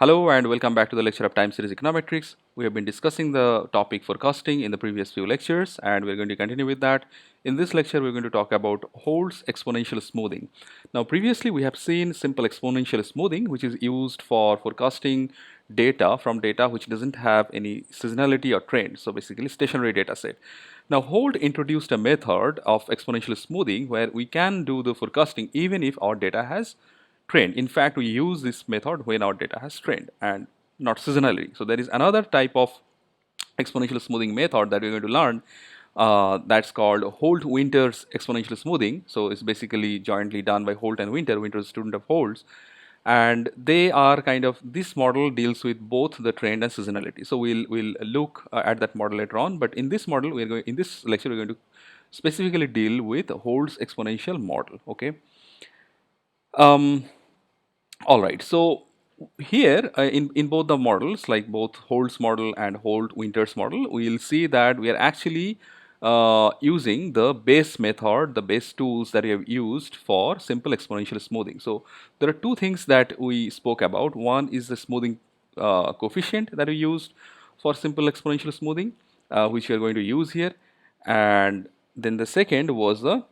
Hello and welcome back to the lecture of time series econometrics. We have been discussing the topic forecasting in the previous few lectures and we're going to continue with that. In this lecture, we're going to talk about Holt's exponential smoothing. Now, previously we have seen simple exponential smoothing, which is used for forecasting data from data which doesn't have any seasonality or trend. So basically stationary data set. Now, Holt introduced a method of exponential smoothing where we can do the forecasting even if our data has trend. In fact, we use this method when our data has trend and not seasonality. So there is another type of exponential smoothing method that we're going to learn that's called Holt-Winters exponential smoothing. So it's basically jointly done by Holt and Winter. Winter is a student of Holt's. And they are kind of, this model deals with both the trend and seasonality. So we'll look at that model later on. But in this model, in this lecture, we're going to specifically deal with Holt's exponential model. Okay. Um, all right. So here in both the models, like both Holt's model and Holt-Winters model, we'll see that we are actually using the base method, the base tools that we have used for simple exponential smoothing. So there are two things that we spoke about. One is the smoothing coefficient that we used for simple exponential smoothing, which we are going to use here. And then the second was the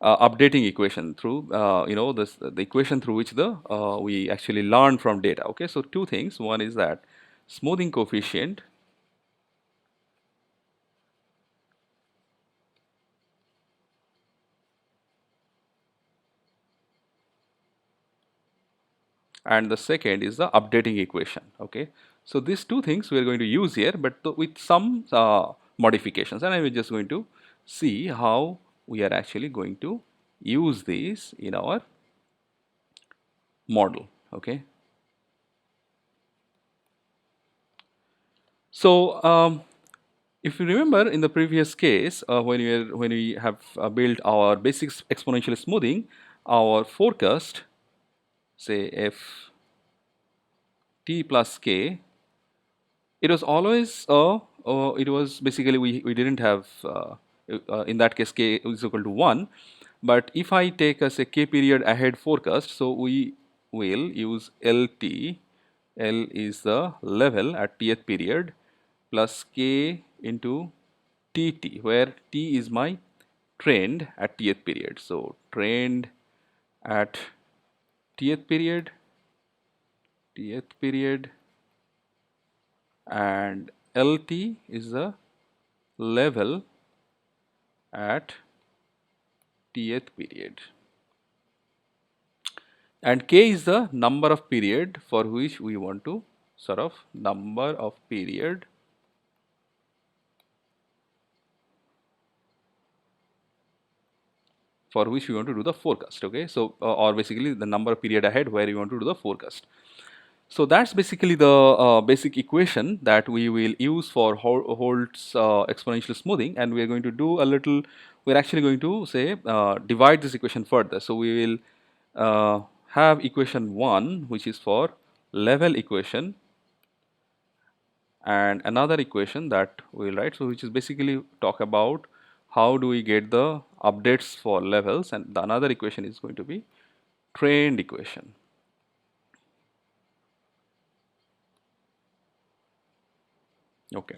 updating equation through this the equation through which the we actually learn from data. Okay, so two things. One is that smoothing coefficient and the second is the updating equation. Okay, so these two things we are going to use here, but with some modifications, and I am just going to see how we are actually going to use these in our model. Okay, so if you remember in the previous case, when we have built our basic exponential smoothing, our forecast, say f t plus k, it was always it was basically we didn't have in that case k is equal to 1. But if I take as a k period ahead forecast, so we will use LT. L is the level at tth period plus k into TT, where T is my trend at tth period. So trend at tth period, and LT is the level at tth period. And K is the number of period for which we want to number of period for which we want to do the forecast. Okay, so or basically the number of period ahead where you want to do the forecast. So that's basically the basic equation that we will use for Holt's exponential smoothing, and we are going to do a little. We're actually going to say divide this equation further. So we will have equation 1, which is for level equation, and another equation that we will write. So which is basically talk about how do we get the updates for levels, and the another equation is going to be trend equation. Okay.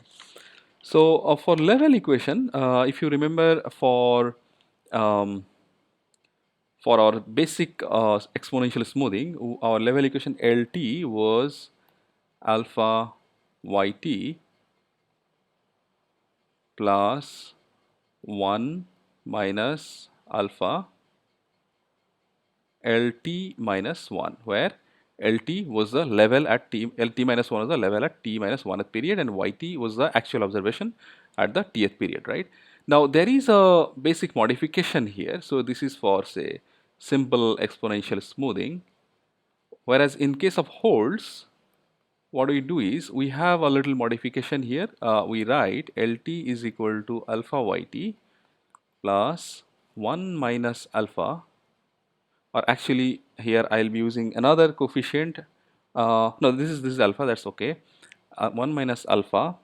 So for level equation, if you remember um, for our basic exponential smoothing, our level equation LT was alpha yt plus 1 minus alpha LT minus 1, where LT was the level at t, LT minus 1 was the level at t minus 1th period, and YT was the actual observation at the tth period, right? Now there is a basic modification here. So this is for, say, simple exponential smoothing, whereas in case of Holt's, what we do is we have a little modification here. We write LT is equal to alpha YT plus 1 minus alpha, or actually here I'll be using another coefficient. No, this is alpha, that's okay. 1 minus alpha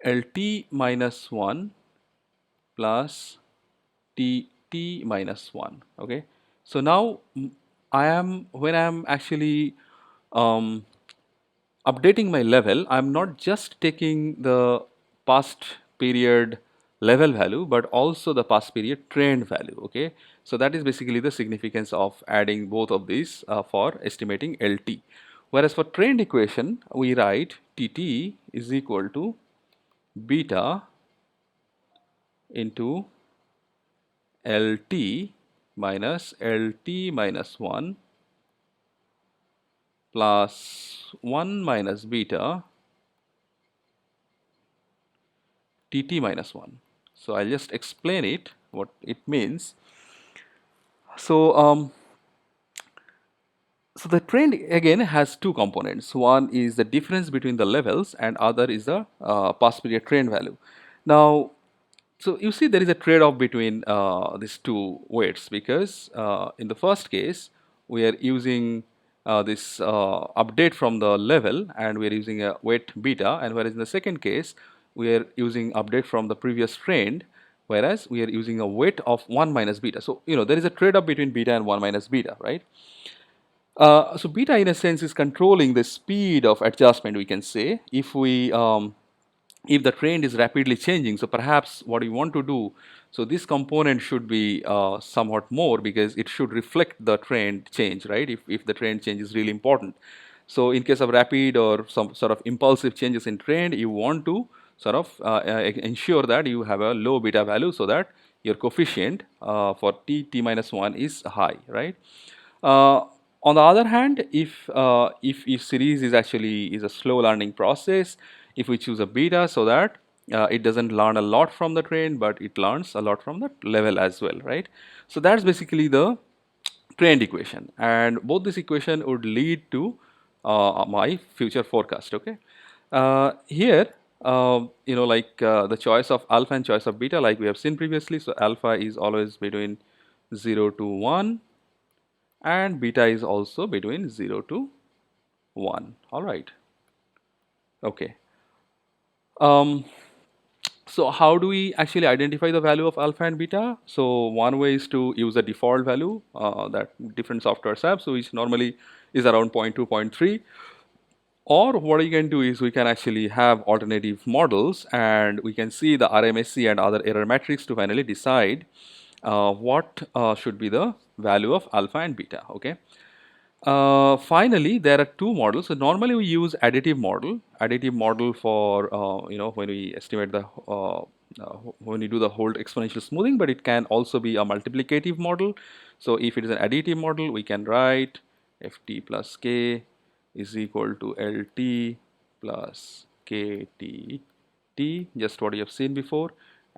LT minus 1 plus T minus 1. Okay, so now I am, when I am actually um, updating my level, I'm not just taking the past period level value, but also the past period trend value. Okay, so that is basically the significance of adding both of these for estimating LT. Whereas for trend equation, we write TT is equal to beta into LT minus LT minus 1 plus 1 minus beta TT minus 1. So I'll just explain it, what it means. So, so the trend again has two components. One is the difference between the levels and other is the past period trend value. Now, so you see there is a trade-off between these two weights because in the first case we are using this update from the level and we are using a weight beta, and whereas in the second case we are using update from the previous trend, whereas we are using a weight of 1 minus beta. So you know there is a trade-off between beta and 1 minus beta, right? So beta in a sense is controlling the speed of adjustment, we can say. If the trend is rapidly changing, so perhaps what you want to do, so this component should be somewhat more because it should reflect the trend change, right? If the trend change is really important. So in case of rapid or some sort of impulsive changes in trend, you want to sort of ensure that you have a low beta value so that your coefficient for t minus 1 is high, right? On the other hand, if series is actually is a slow learning process, if we choose a beta so that it doesn't learn a lot from the trend, but it learns a lot from the level as well, right? So that's basically the trend equation, and both this equation would lead to my future forecast. Okay, here you know, like the choice of alpha and choice of beta, like we have seen previously. So alpha is always between 0 to 1 and beta is also between 0 to 1. All right. Okay. Um, so how do we actually identify the value of alpha and beta? So one way is to use a default value that different softwares have, so which normally is around 0 0.2, 0.3. Or what you can do is we can actually have alternative models and we can see the RMSE and other error metrics to finally decide what should be the value of alpha and beta. Okay. Finally, there are two models. So normally we use additive model for you know, when we estimate the when we do the Holt exponential smoothing, but it can also be a multiplicative model. So if it is an additive model, we can write ft plus k is equal to lt plus kt t, just what you have seen before.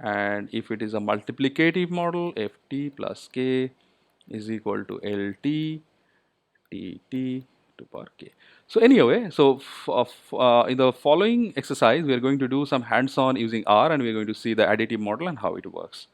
And if it is a multiplicative model, ft plus k is equal to lt t to power k. So anyway, so in the following exercise, we are going to do some hands-on using R, and we are going to see the additive model and how it works.